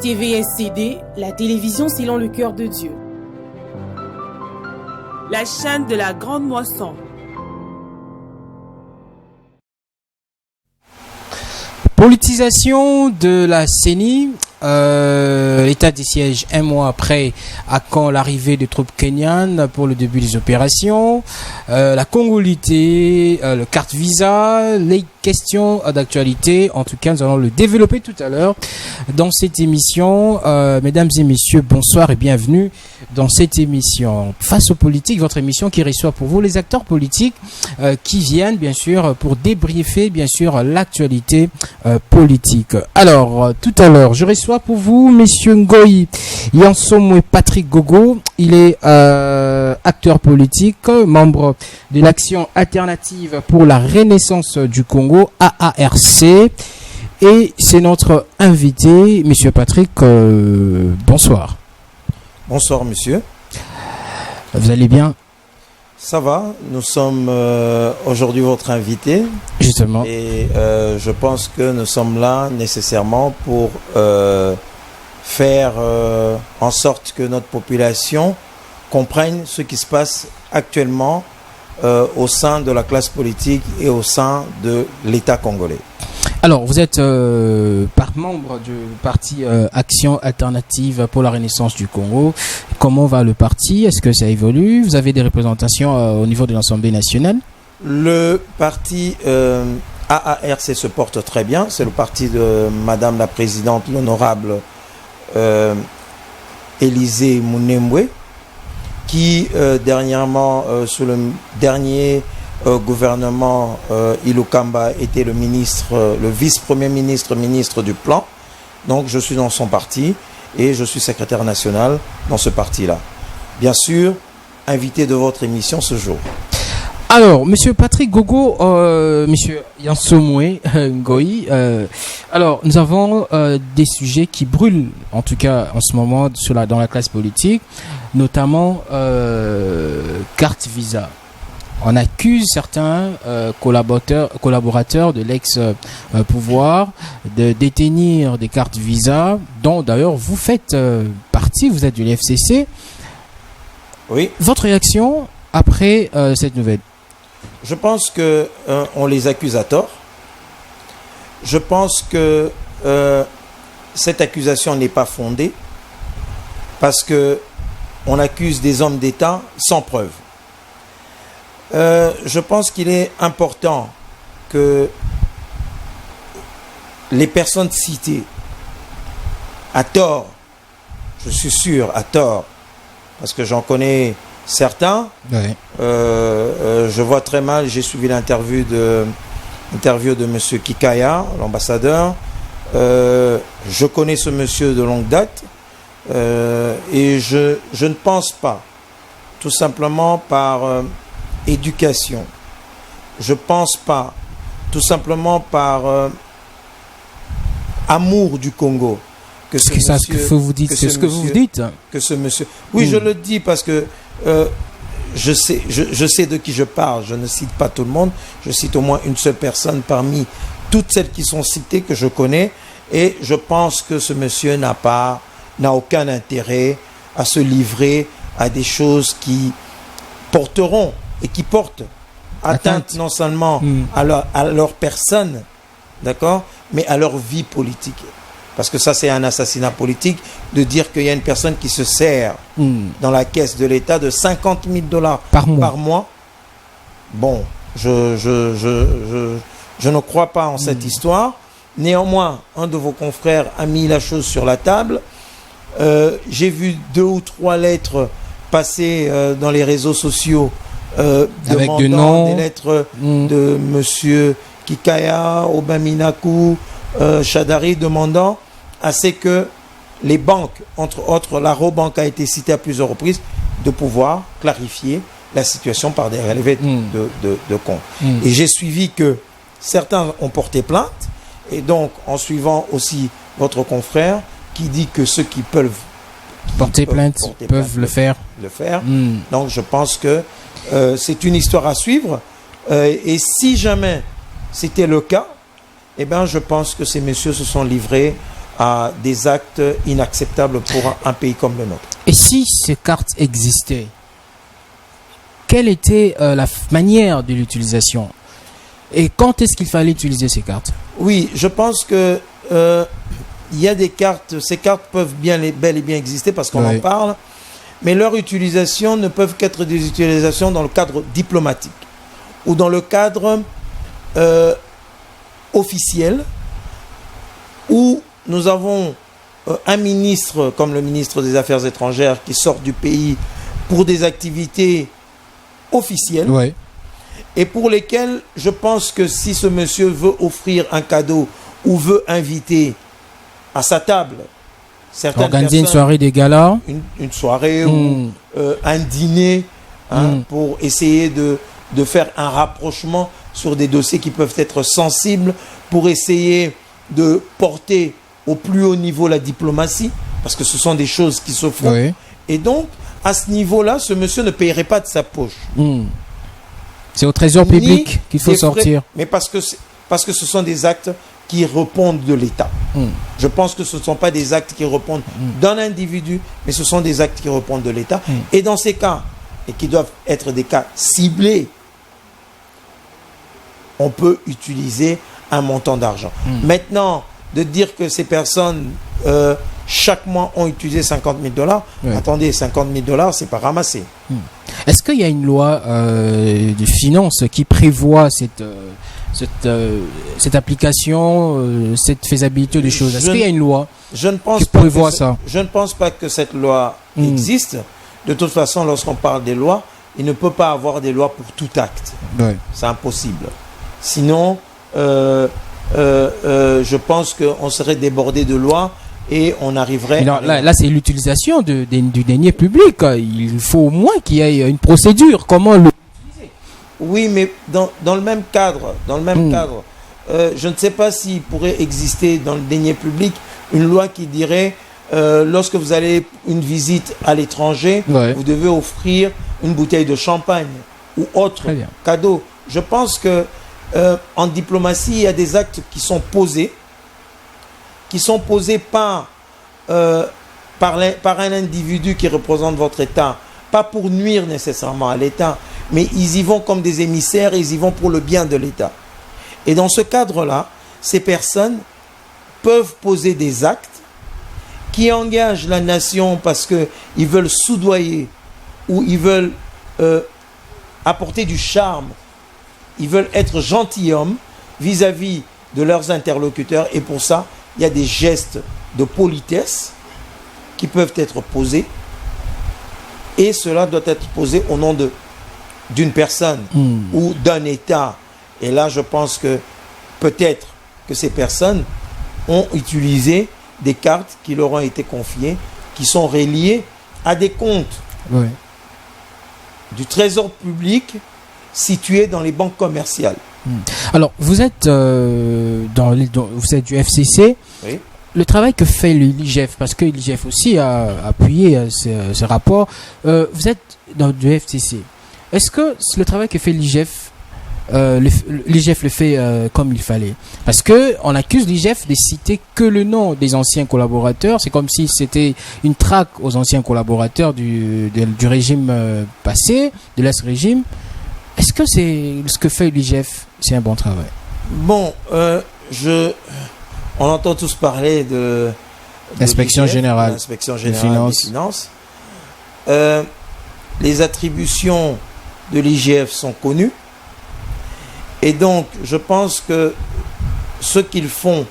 TVSCD, la télévision selon le cœur de Dieu. La chaîne de la grande moisson. Politisation de la CENI. L'état des sièges un mois après à quand l'arrivée des troupes kenyanes pour le début des opérations, la congolité, le carte visa, les questions d'actualité. En tout cas, nous allons le développer tout à l'heure dans cette émission. Mesdames et messieurs, bonsoir et bienvenue dans cette émission Face aux politiques, votre émission qui reçoit pour vous les acteurs politiques qui viennent bien sûr pour débriefer bien sûr l'actualité politique. Alors, tout à l'heure, je reçois pour vous Monsieur Ngoyi Yansomwe Patrick Gogo. Il est acteur politique, membre de l'Action alternative pour la renaissance du Congo, AARC. Et c'est notre invité, Monsieur Patrick. Bonsoir. Bonsoir, monsieur. Vous allez bien? Ça va, nous sommes aujourd'hui votre invité. Justement. Et je pense que nous sommes là nécessairement pour faire en sorte que notre population comprenne ce qui se passe actuellement au sein de la classe politique et au sein de l'État congolais. Alors, vous êtes membre du parti Action alternative pour la renaissance du Congo. Comment va le parti? Est-ce que ça évolue? Vous avez des représentations au niveau de l'Assemblée nationale? Le parti AARC se porte très bien. C'est le parti de Madame la Présidente, l'honorable Élysée Mounembwe, qui dernièrement, sous le dernier gouvernement Ilukamba, était le ministre, le vice-premier ministre, ministre du plan. Donc je suis dans son parti et je suis secrétaire national dans ce parti-là. Bien sûr, invité de votre émission ce jour. Alors, Monsieur Patrick Gogo, Monsieur Yansomwe Ngoyi, alors nous avons des sujets qui brûlent, en tout cas en ce moment dans la classe politique, notamment carte visa. On accuse certains collaborateurs de l'ex-pouvoir de détenir des cartes visa, dont d'ailleurs vous faites partie, vous êtes de l'FCC. Oui. Votre réaction après cette nouvelle? Je pense que on les accuse à tort. Je pense que cette accusation n'est pas fondée parce que on accuse des hommes d'État sans preuve. Je pense qu'il est important que les personnes citées, à tort, je suis sûr, à tort, parce que j'en connais certains, oui. Je vois très mal, j'ai suivi l'interview de monsieur Kikaya, l'ambassadeur. Je connais ce monsieur de longue date et je ne pense pas, tout simplement par éducation. Je pense pas, tout simplement par amour du Congo, que ce monsieur, ce que vous dites, c'est ce que vous dites. Que ce monsieur. Oui, je le dis parce que je sais de qui je parle. Je ne cite pas tout le monde. Je cite au moins une seule personne parmi toutes celles qui sont citées que je connais. Et je pense que ce monsieur n'a aucun intérêt à se livrer à des choses qui porteront et qui portent atteinte non seulement à leur personne, d'accord, mais à leur vie politique. Parce que ça, c'est un assassinat politique de dire qu'il y a une personne qui se sert dans la caisse de l'État de 50 000 $ par mois. Bon, je ne crois pas en cette histoire. Néanmoins, un de vos confrères a mis la chose sur la table. J'ai vu 2 ou 3 lettres passer dans les réseaux sociaux avec des lettres de monsieur Kikaya, Obaminaku, Chadari, demandant à ce que les banques, entre autres la Robank a été citée à plusieurs reprises, de pouvoir clarifier la situation par des relevés de compte. Et j'ai suivi que certains ont porté plainte, et donc en suivant aussi votre confrère qui dit que ceux qui peuvent porter plainte peuvent le faire. Donc je pense que c'est une histoire à suivre. Et si jamais c'était le cas, eh ben, je pense que ces messieurs se sont livrés à des actes inacceptables pour un pays comme le nôtre. Et si ces cartes existaient, quelle était la manière de l'utilisation? Et quand est-ce qu'il fallait utiliser ces cartes? Oui, je pense que il y a des cartes, ces cartes peuvent bel et bien exister parce qu'on en parle, mais leur utilisation ne peuvent qu'être des utilisations dans le cadre diplomatique ou dans le cadre officiel où nous avons un ministre comme le ministre des Affaires étrangères qui sort du pays pour des activités officielles et pour lesquelles je pense que si ce monsieur veut offrir un cadeau ou veut inviter à sa table certaines organiser une personnes, soirée des galas, une soirée ou un dîner pour essayer de faire un rapprochement sur des dossiers qui peuvent être sensibles, pour essayer de porter au plus haut niveau la diplomatie, parce que ce sont des choses qui se font. Et donc, à ce niveau-là, ce monsieur ne payerait pas de sa poche. C'est au trésor public qu'il faut sortir. Mais parce que ce sont des actes qui répondent de l'État. Je pense que ce ne sont pas des actes qui répondent d'un individu, mais ce sont des actes qui répondent de l'État. Et dans ces cas, et qui doivent être des cas ciblés, on peut utiliser un montant d'argent. Maintenant, de dire que ces personnes, chaque mois, ont utilisé $50,000, attendez, $50,000, c'est pas ramassé. Est-ce qu'il y a une loi de finances qui prévoit cette application, cette faisabilité des choses? Est-ce qu'il y a une loi qui prévoit ça? Je ne pense pas que cette loi existe. De toute façon, lorsqu'on parle des lois, il ne peut pas avoir des lois pour tout acte. C'est impossible. Sinon, je pense qu'on serait débordé de lois et on arriverait... Là, c'est l'utilisation du denier public. Il faut au moins qu'il y ait une procédure. Comment l'utiliser? Oui, mais dans le même cadre, je ne sais pas s'il pourrait exister dans le denier public une loi qui dirait lorsque vous allez une visite à l'étranger, vous devez offrir une bouteille de champagne ou autre cadeau. Je pense que en diplomatie, il y a des actes qui sont posés par un individu qui représente votre État, pas pour nuire nécessairement à l'État, mais ils y vont comme des émissaires et ils y vont pour le bien de l'État. Et dans ce cadre-là, ces personnes peuvent poser des actes qui engagent la nation parce qu'ils veulent soudoyer ou ils veulent apporter du charme, ils veulent être gentilshommes vis-à-vis de leurs interlocuteurs, et pour ça, il y a des gestes de politesse qui peuvent être posés, et cela doit être posé au nom d'une personne ou d'un État. Et là, je pense que peut-être que ces personnes ont utilisé des cartes qui leur ont été confiées, qui sont reliées à des comptes du trésor public situés dans les banques commerciales. Alors, vous êtes vous êtes du FCC. Oui. Le travail que fait l'IGF, parce que l'IGF aussi a appuyé ce rapport, vous êtes du FCC. Est-ce que le travail que fait l'IGF, l'IGF le fait comme il fallait? Parce que on accuse l'IGF de citer que le nom des anciens collaborateurs. C'est comme si c'était une traque aux anciens collaborateurs du régime passé, de l'ex-régime. Est-ce que c'est ce que fait l'IGF, c'est un bon travail? Bon, on entend tous parler de l'inspection générale, des finances. Les attributions de l'IGF sont connues. Et donc, je pense que ce qu'ils font,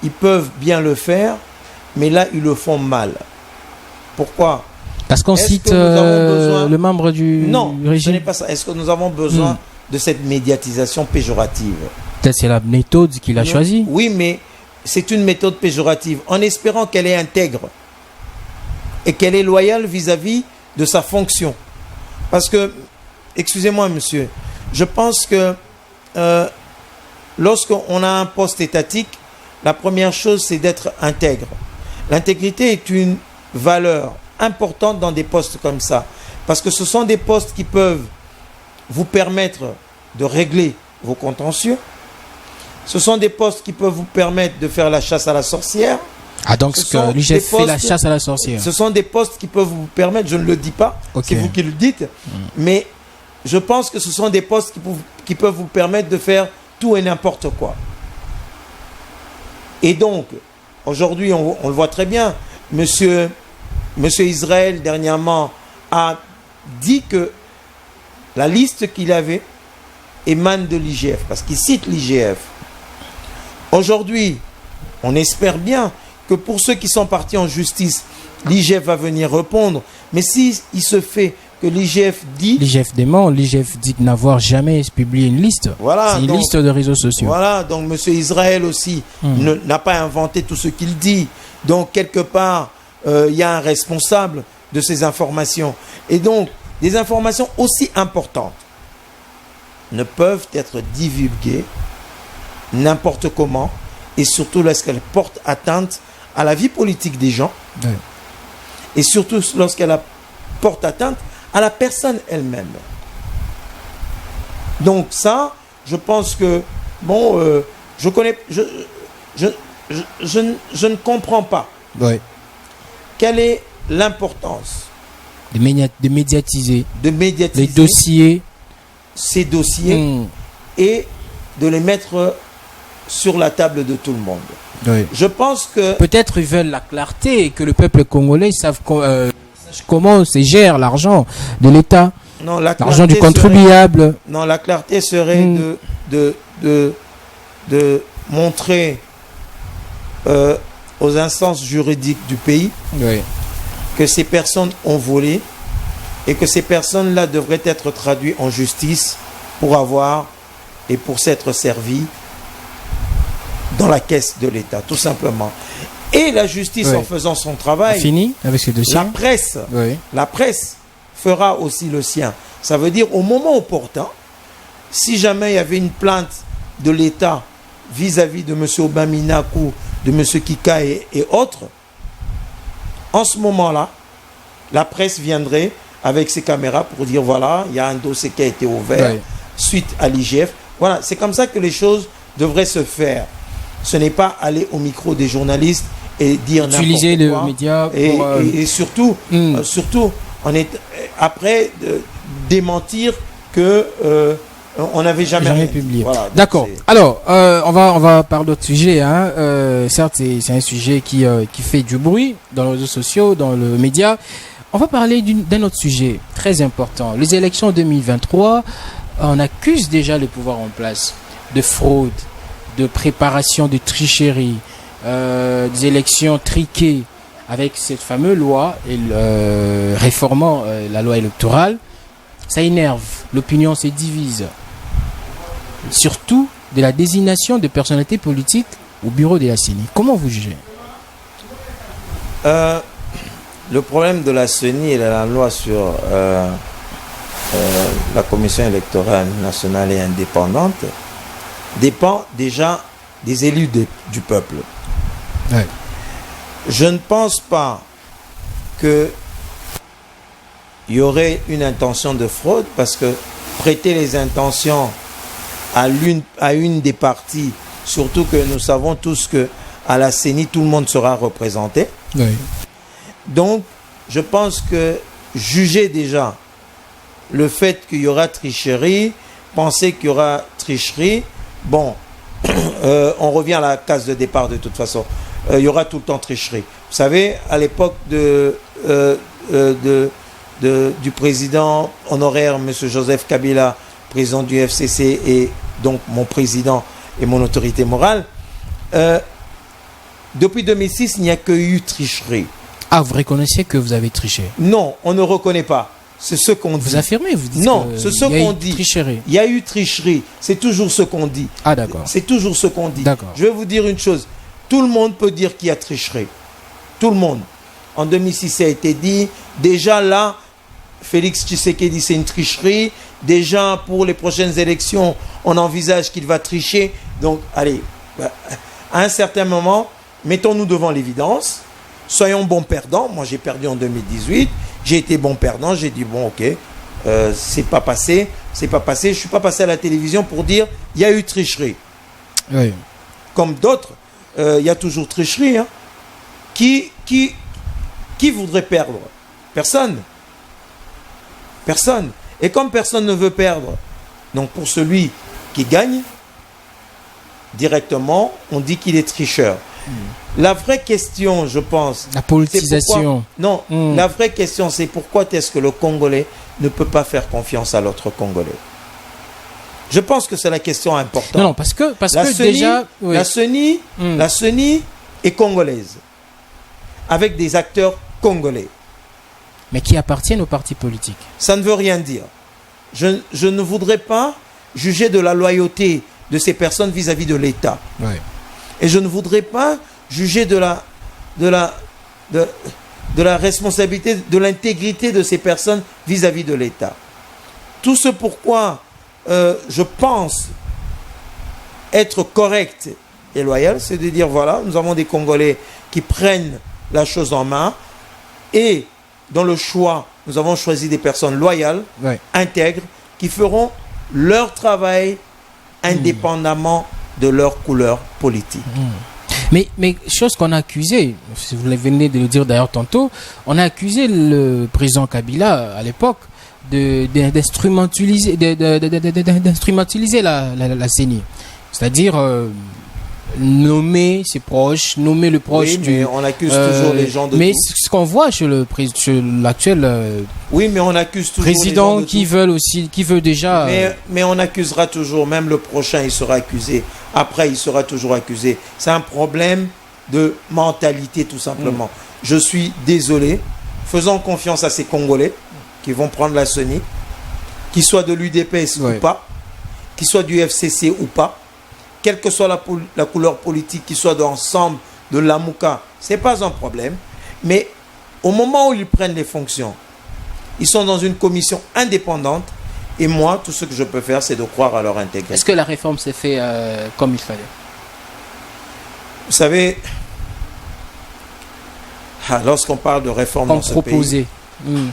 ils peuvent bien le faire, mais là, ils le font mal. Pourquoi? Parce qu'on cite le membre du régime. Non, ce n'est pas ça. Est-ce que nous avons besoin de cette médiatisation péjorative? Peut-être c'est la méthode qu'il a choisie. Oui, mais c'est une méthode péjorative, en espérant qu'elle est intègre et qu'elle est loyale vis-à-vis de sa fonction. Parce que, excusez-moi monsieur, je pense que lorsqu'on a un poste étatique, la première chose c'est d'être intègre. L'intégrité est une valeur importante dans des postes comme ça, parce que ce sont des postes qui peuvent vous permettre de régler vos contentieux. Ce sont des postes qui peuvent vous permettre de faire la chasse à la sorcière. Ah, donc l'IGF fait la chasse à la sorcière. Ce sont des postes qui peuvent vous permettre, je ne le dis pas, c'est vous qui le dites, mais je pense que ce sont des postes qui peuvent vous permettre de faire tout et n'importe quoi. Et donc, aujourd'hui, on le voit très bien, Monsieur Israël, dernièrement, a dit que la liste qu'il avait émane de l'IGF, parce qu'il cite l'IGF. Aujourd'hui, on espère bien que pour ceux qui sont partis en justice, l'IGF va venir répondre. Mais si il se fait que l'IGF dit... L'IGF dément, l'IGF dit n'avoir jamais publié une liste. Voilà, c'est une liste de réseaux sociaux. Voilà, donc M. Israël aussi n'a pas inventé tout ce qu'il dit. Donc, quelque part, il y a un responsable de ces informations. Et donc, des informations aussi importantes ne peuvent être divulguées n'importe comment, et surtout lorsqu'elles portent atteinte à la vie politique des gens, et surtout lorsqu'elles portent atteinte à la personne elle-même. Donc ça, je pense que, bon, je ne comprends pas quelle est l'importance de médiatiser les dossiers, ces dossiers, et de les mettre sur la table de tout le monde. Je pense que... Peut-être ils veulent la clarté et que le peuple congolais sache comment se gère l'argent de l'État, l'argent du contribuable. La clarté serait de montrer aux instances juridiques du pays que ces personnes ont volé et que ces personnes-là devraient être traduites en justice pour avoir et pour s'être servies dans la caisse de l'État, tout simplement. Et la justice, en faisant son travail, fini avec ce dossier. La presse fera aussi le sien. Ça veut dire, au moment opportun, si jamais il y avait une plainte de l'État vis-à-vis de M. Obaminakou, de M. Kika et autres, en ce moment-là, la presse viendrait avec ses caméras pour dire, voilà, il y a un dossier qui a été ouvert suite à l'IGF. Voilà, c'est comme ça que les choses devraient se faire. Ce n'est pas aller au micro des journalistes et dire n'importe quoi. Utiliser le média pour... Et surtout, on est après démentir que on n'avait jamais publié. Voilà, d'accord. Alors, on va parler d'autres sujets. Certes, c'est un sujet qui fait du bruit dans les réseaux sociaux, dans le média. On va parler d'un autre sujet très important. Les élections 2023, on accuse déjà le pouvoir en place de fraude, de préparation, de tricherie, des élections triquées avec cette fameuse loi réformant la loi électorale. Ça énerve, l'opinion se divise. Surtout de la désignation de personnalités politiques au bureau de la CENI. Comment vous jugez? Le problème de la CENI et de la loi sur la Commission électorale nationale et indépendante dépend déjà des élus du peuple. Je ne pense pas qu'il y aurait une intention de fraude, parce que prêter les intentions à une des parties, surtout que nous savons tous que à la CENI, tout le monde sera représenté. Donc, je pense que juger déjà le fait qu'il y aura tricherie, penser qu'il y aura tricherie, bon, on revient à la case de départ de toute façon. Il y aura tout le temps tricherie. Vous savez, à l'époque du président honoraire, M. Joseph Kabila, président du FCC, et donc mon président et mon autorité morale, depuis 2006, il n'y a que eu tricherie. Ah, vous reconnaissez que vous avez triché? Non, on ne reconnaît pas. C'est ce qu'on dit. Vous affirmez, vous dites non, c'est ce qu'on dit. Il y a eu tricherie. C'est toujours ce qu'on dit. Ah, d'accord. C'est toujours ce qu'on dit. D'accord. Je vais vous dire une chose. Tout le monde peut dire qu'il y a tricherie. Tout le monde. En 2006, ça a été dit. Déjà là, Félix Tshisekedi, c'est une tricherie. Déjà, pour les prochaines élections, on envisage qu'il va tricher. Donc, allez, à un certain moment, mettons-nous devant l'évidence. Soyons bons perdants. Moi, j'ai perdu en 2018. J'ai été bon perdant. J'ai dit, bon, ok, c'est pas passé. C'est pas passé. Je ne suis pas passé à la télévision pour dire, il y a eu tricherie. Oui. Comme d'autres, il y a toujours tricherie. Hein. Qui voudrait perdre? Personne. Personne. Et comme personne ne veut perdre, donc pour celui qui gagne, directement, on dit qu'il est tricheur. La vraie question, je pense... La politisation. La vraie question, c'est pourquoi est-ce que le Congolais ne peut pas faire confiance à l'autre Congolais? Je pense que c'est la question importante. Non, parce que déjà... Oui. La CENI est congolaise, avec des acteurs congolais. Mais qui appartiennent aux partis politiques. Ça ne veut rien dire. Je ne voudrais pas juger de la loyauté de ces personnes vis-à-vis de l'État. Oui. Et je ne voudrais pas juger de la responsabilité, de l'intégrité de ces personnes vis-à-vis de l'État. Tout ce pourquoi je pense être correct et loyal, c'est de dire, voilà, nous avons des Congolais qui prennent la chose en main et dans le choix, nous avons choisi des personnes loyales, intègres, qui feront leur travail indépendamment de leur couleur politique. Mais chose qu'on a accusé, si vous venez de le dire d'ailleurs tantôt, on a accusé le président Kabila à l'époque d'instrumentaliser la CENI. C'est-à-dire nommer ses proches, nommer le proche mais on accuse toujours les gens de mais tout. ce qu'on voit chez l'actuel oui, mais on accuse toujours président les gens de qui veut déjà... Mais on accusera toujours, même le prochain, il sera accusé. Après, il sera toujours accusé. C'est un problème de mentalité, tout simplement. Je suis désolé. Faisons confiance à ces Congolais qui vont prendre la CENI, qu'ils soient de l'UDPS ou pas, qu'ils soient du FCC ou pas, quelle que soit la couleur politique, qu'ils soient de l'ensemble de l'Amouka, ce n'est pas un problème. Mais au moment où ils prennent les fonctions, ils sont dans une commission indépendante. Et moi, tout ce que je peux faire, c'est de croire à leur intégrité. Est-ce que la réforme s'est faite comme il fallait? Vous savez, lorsqu'on parle de réforme dans ce pays,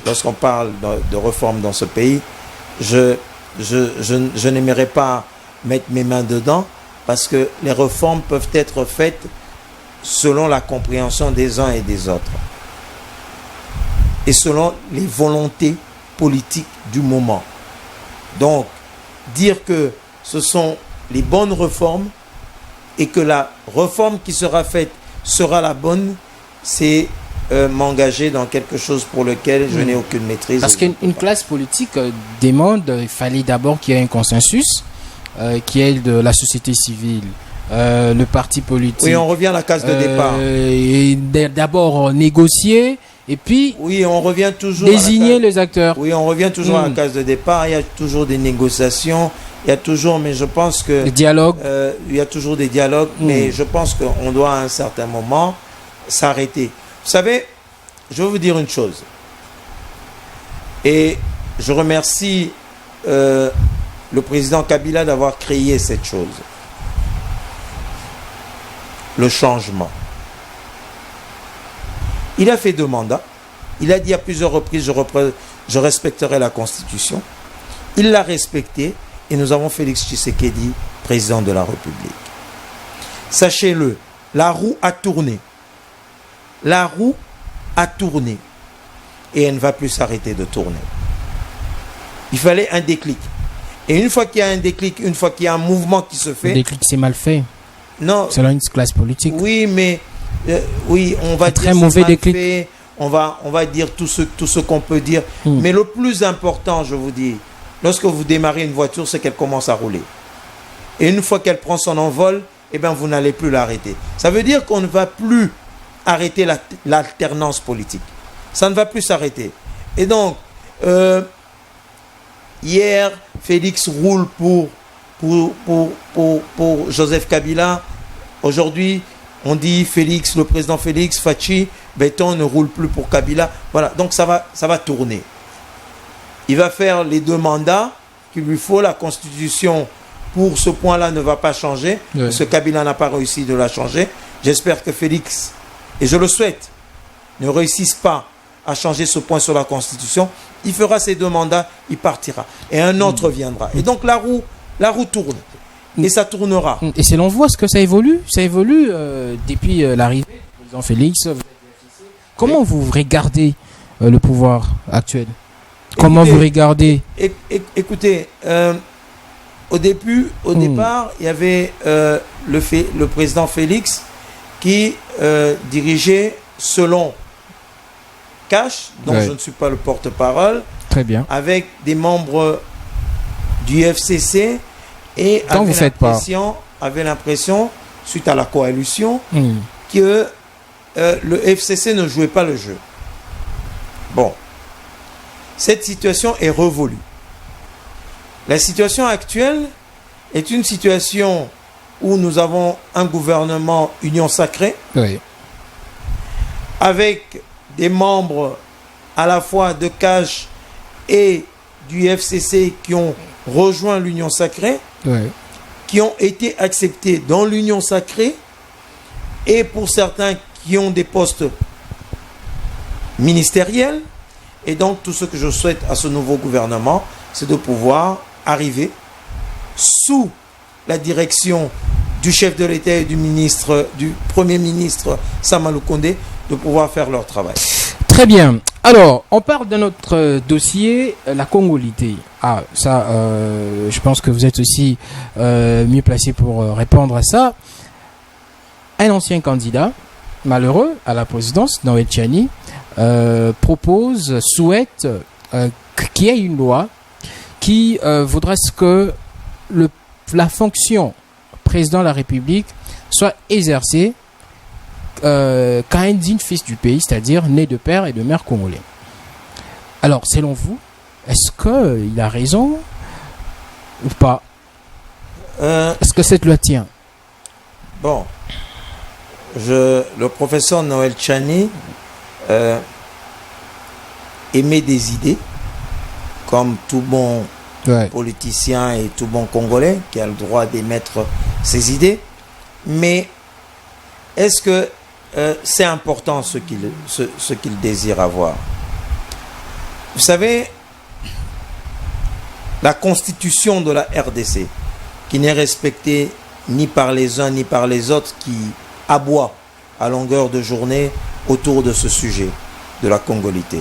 lorsqu'on parle de réforme dans ce pays, je n'aimerais pas mettre mes mains dedans parce que les réformes peuvent être faites selon la compréhension des uns et des autres et selon les volontés politiques du moment. Donc, dire que ce sont les bonnes réformes et que la réforme qui sera faite sera la bonne, c'est m'engager dans quelque chose pour lequel je n'ai aucune maîtrise. Parce qu'une classe politique demande, il fallait d'abord qu'il y ait un consensus, qui est de la société civile, le parti politique. Oui, on revient à la case de départ. Et d'abord négocier. Et puis, on revient toujours désigner les acteurs. Oui, on revient toujours à la case de départ. Il y a toujours des négociations. Il y a toujours, mais je pense que... Des dialogues. Il y a toujours des dialogues, mais je pense qu'on doit à un certain moment s'arrêter. Vous savez, je vais vous dire une chose. Et je remercie le président Kabila d'avoir créé cette chose. Le changement. Il a fait 2 mandats. Il a dit à plusieurs reprises, je respecterai la Constitution. Il l'a respecté et nous avons Félix Tshisekedi, président de la République. Sachez-le, la roue a tourné. La roue a tourné. Et elle ne va plus s'arrêter de tourner. Il fallait un déclic. Et une fois qu'il y a un déclic, une fois qu'il y a un mouvement qui se fait... Le déclic, c'est mal fait. Non. Selon une classe politique. Oui, mais... oui, on va dire très mauvais déclic. Fait, on va dire tout ce qu'on peut dire. Mais le plus important, je vous dis, lorsque vous démarrez une voiture, c'est qu'elle commence à rouler. Et une fois qu'elle prend son envol, eh bien, vous n'allez plus l'arrêter. Ça veut dire qu'on ne va plus arrêter l'alternance politique. Ça ne va plus s'arrêter. Et donc, hier, Félix roule pour Joseph Kabila. Aujourd'hui, on dit Félix, le président Félix, Fachi, Béton ne roule plus pour Kabila. Voilà, donc ça va tourner. Il va faire les 2 mandats qu'il lui faut. La Constitution, pour ce point-là, ne va pas changer. Oui. Parce que Kabila n'a pas réussi de la changer. J'espère que Félix, et je le souhaite, ne réussisse pas à changer ce point sur la Constitution. Il fera ses 2 mandats, il partira. Et un autre viendra. Et donc la roue tourne. Et ça tournera. Et selon vous, est-ce que ça évolue? Ça évolue depuis l'arrivée du président Félix. Vous avez Comment vous regardez le pouvoir actuel? Comment vous regardez? Écoutez, au départ, il y avait le président Félix qui dirigeait selon Cash, dont je ne suis pas le porte-parole. Très bien. Avec des membres du FCC et avait l'impression, suite à la coalition, que le FCC ne jouait pas le jeu. Bon. Cette situation est révolue. La situation actuelle est une situation où nous avons un gouvernement union sacrée, avec des membres à la fois de Cash et du FCC qui ont rejoint l'union sacrée, qui ont été acceptés dans l'union sacrée, et pour certains qui ont des postes ministériels. Et donc tout ce que je souhaite à ce nouveau gouvernement, c'est de pouvoir arriver sous la direction du chef de l'État et du Premier ministre Sama Lukonde, de pouvoir faire leur travail. Très bien. Alors, on parle de notre dossier, la congolité. Ah, ça, je pense que vous êtes aussi mieux placé pour répondre à ça. Un ancien candidat, malheureux, à la présidence, Noël Tchani, souhaite qu'il y ait une loi qui voudrait que la fonction président de la République soit exercée qu'un indigne fils du pays, c'est-à-dire né de père et de mère congolais. Alors, selon vous, est-ce qu'il a raison ou pas? Est-ce que cette loi tient? Bon, le professeur Noël Tchani émet des idées, comme tout bon politicien et tout bon Congolais qui a le droit d'émettre ses idées. Mais est-ce que c'est important ce qu'il désire avoir? Vous savez, la constitution de la RDC, qui n'est respectée ni par les uns ni par les autres, qui aboient à longueur de journée autour de ce sujet de la congolité.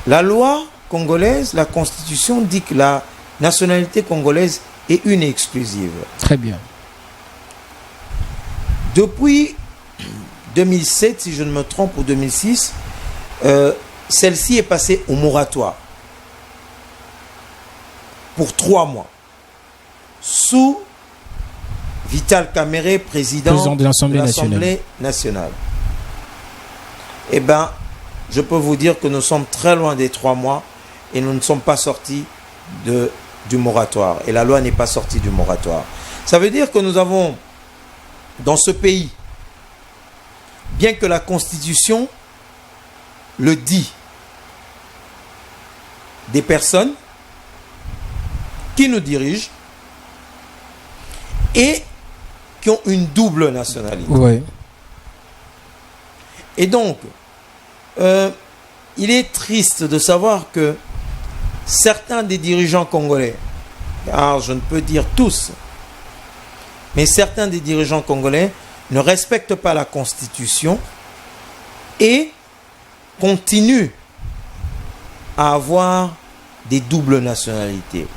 La loi congolaise, la constitution dit que la nationalité congolaise est une et exclusive. Très bien. Depuis 2007, si je ne me trompe, ou 2006, celle-ci est passée au moratoire pour 3 mois sous Vital Kamerhe, président de l'Assemblée nationale. Eh bien, je peux vous dire que nous sommes très loin des 3 mois et nous ne sommes pas sortis du moratoire. Et la loi n'est pas sortie du moratoire. Ça veut dire que nous avons, dans ce pays, bien que la Constitution le dit, des personnes qui nous dirigent et qui ont une double nationalité. Et donc, il est triste de savoir que certains des dirigeants congolais, car je ne peux dire tous, mais certains des dirigeants congolais ne respectent pas la Constitution et continuent à avoir des doubles nationalités.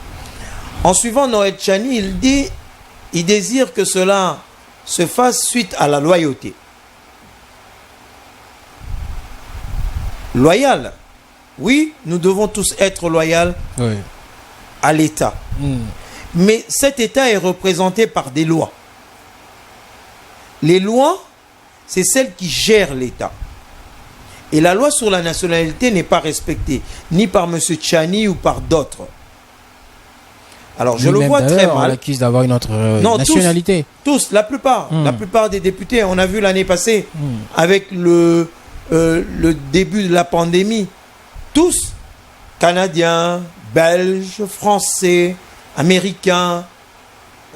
En suivant Noël Tchani, il désire que cela se fasse suite à la loyauté. Loyal. Oui, nous devons tous être loyaux à l'État. Mais cet État est représenté par des lois. Les lois, c'est celles qui gèrent l'État. Et la loi sur la nationalité n'est pas respectée, ni par M. Tchani ou par d'autres. Alors, je le vois très mal. On l'accuse d'avoir une autre nationalité. Tous, la plupart. La plupart des députés, on a vu l'année passée, avec le début de la pandémie, tous, Canadiens, Belges, Français, Américains.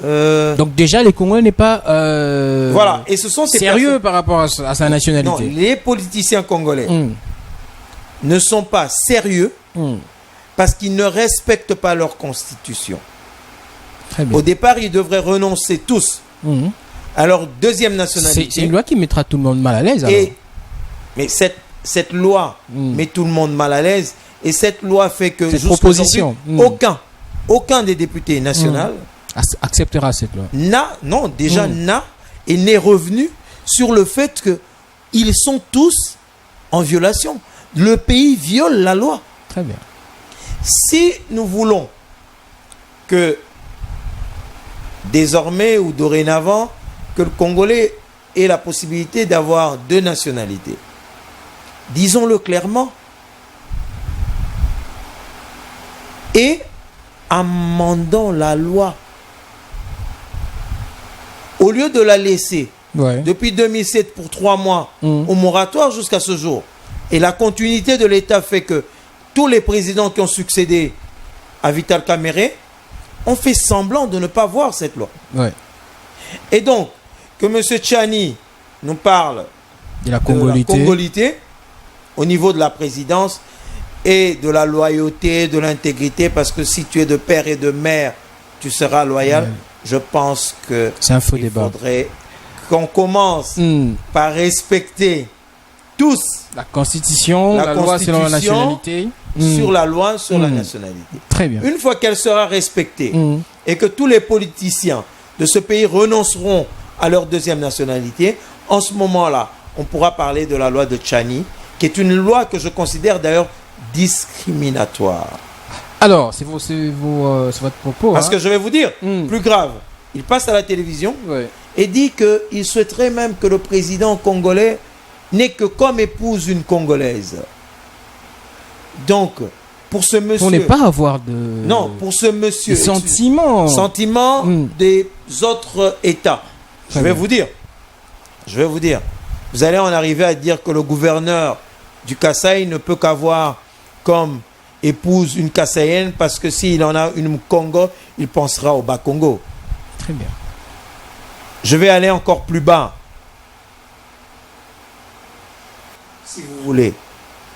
Donc déjà, les Congolais n'est pas voilà. Et ce sont ces sérieux par rapport à sa nationalité. Non, les politiciens congolais ne sont pas sérieux parce qu'ils ne respectent pas leur constitution. Au départ, ils devraient renoncer tous Alors, deuxième nationalité. C'est une loi qui mettra tout le monde mal à l'aise. Alors. Mais cette loi met tout le monde mal à l'aise. Et cette loi fait que cette proposition, aucun des députés nationaux acceptera cette loi. N'est revenu sur le fait qu'ils sont tous en violation. Le pays viole la loi. Très bien. Si nous voulons que désormais ou dorénavant, que le Congolais ait la possibilité d'avoir 2 nationalités, disons-le clairement, et amendons la loi. Au lieu de la laisser depuis 2007 pour 3 mois au moratoire jusqu'à ce jour, et la continuité de l'État fait que tous les présidents qui ont succédé à Vital Kamerhe ont fait semblant de ne pas voir cette loi. Et donc, que M. Tchani nous parle de la congolité au niveau de la présidence et de la loyauté, de l'intégrité, parce que si tu es de père et de mère, tu seras loyal. Je pense que c'est un faux débat. Il faudrait qu'on commence par respecter tous la Constitution, la loi sur la nationalité. Sur la loi sur la nationalité. Très bien. Une fois qu'elle sera respectée et que tous les politiciens de ce pays renonceront à leur 2e nationalité, en ce moment-là, on pourra parler de la loi de Tchani, qui est une loi que je considère d'ailleurs discriminatoire. Alors, c'est votre propos. Parce que je vais vous dire, plus grave, il passe à la télévision et dit qu'il souhaiterait même que le président congolais n'ait que comme épouse une Congolaise. Donc, pour ce monsieur... On n'est pas avoir de... Non, pour ce monsieur... Sentiment des autres États. Je vais vous dire. Vous allez en arriver à dire que le gouverneur du Kasaï ne peut qu'avoir comme épouse une Kasaïenne parce que s'il en a une Congo, il pensera au Bas-Congo. Très bien. Je vais aller encore plus bas. Si vous voulez.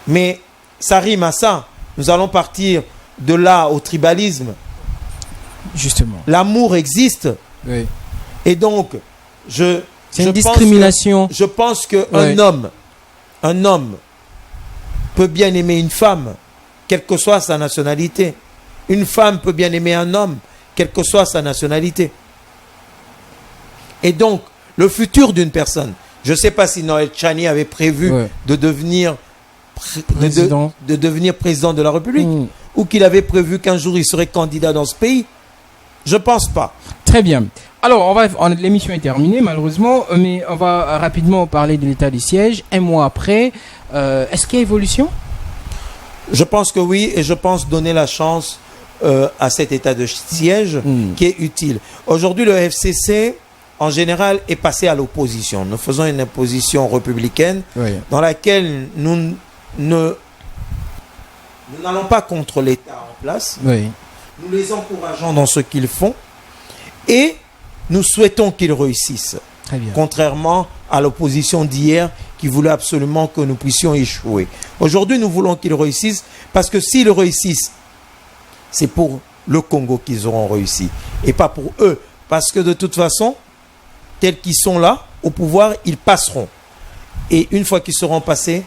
Mais ça rime à ça. Nous allons partir de là au tribalisme. Justement. L'amour existe. Oui. Et donc, c'est une discrimination. Je pense qu'un homme peut bien aimer une femme, quelle que soit sa nationalité. Une femme peut bien aimer un homme, quelle que soit sa nationalité. Et donc, le futur d'une personne, je ne sais pas si Noël Tchani avait prévu de devenir président de la République ou qu'il avait prévu qu'un jour il serait candidat dans ce pays. Je ne pense pas. Très bien. Alors, l'émission est terminée malheureusement, mais on va rapidement parler de l'état du siège. Un mois après, est-ce qu'il y a évolution? Je pense que oui, et je pense donner la chance à cet état de siège qui est utile. Aujourd'hui, le FCC, en général, est passé à l'opposition. Nous faisons une opposition républicaine dans laquelle nous n'allons pas contre l'État en place. Nous les encourageons dans ce qu'ils font et nous souhaitons qu'ils réussissent. Très bien. Contrairement à l'opposition d'hier qui voulait absolument que nous puissions échouer. Aujourd'hui, nous voulons qu'ils réussissent parce que s'ils réussissent, c'est pour le Congo qu'ils auront réussi et pas pour eux. Parce que de toute façon, tels qu'ils sont là, au pouvoir, ils passeront. Et une fois qu'ils seront passés,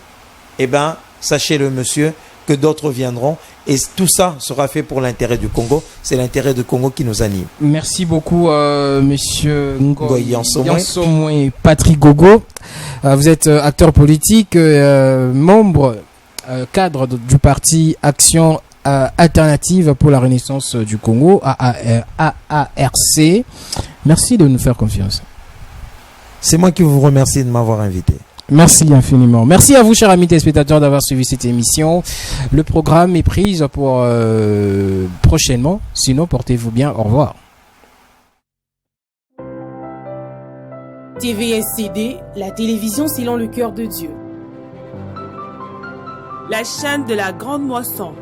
eh bien, sachez-le, monsieur, que d'autres viendront. Et tout ça sera fait pour l'intérêt du Congo. C'est l'intérêt du Congo qui nous anime. Merci beaucoup, monsieur Ngoy Yansomoué Patrick Gogo. Vous êtes acteur politique, membre, cadre du parti Action Alternative pour la Renaissance du Congo, AARC. Merci de nous faire confiance. C'est moi qui vous remercie de m'avoir invité. Merci infiniment. Merci à vous, chers amis téléspectateurs, d'avoir suivi cette émission. Le programme est pris pour prochainement. Sinon, portez-vous bien. Au revoir. TVSCD, la télévision selon le cœur de Dieu. La chaîne de la grande moisson.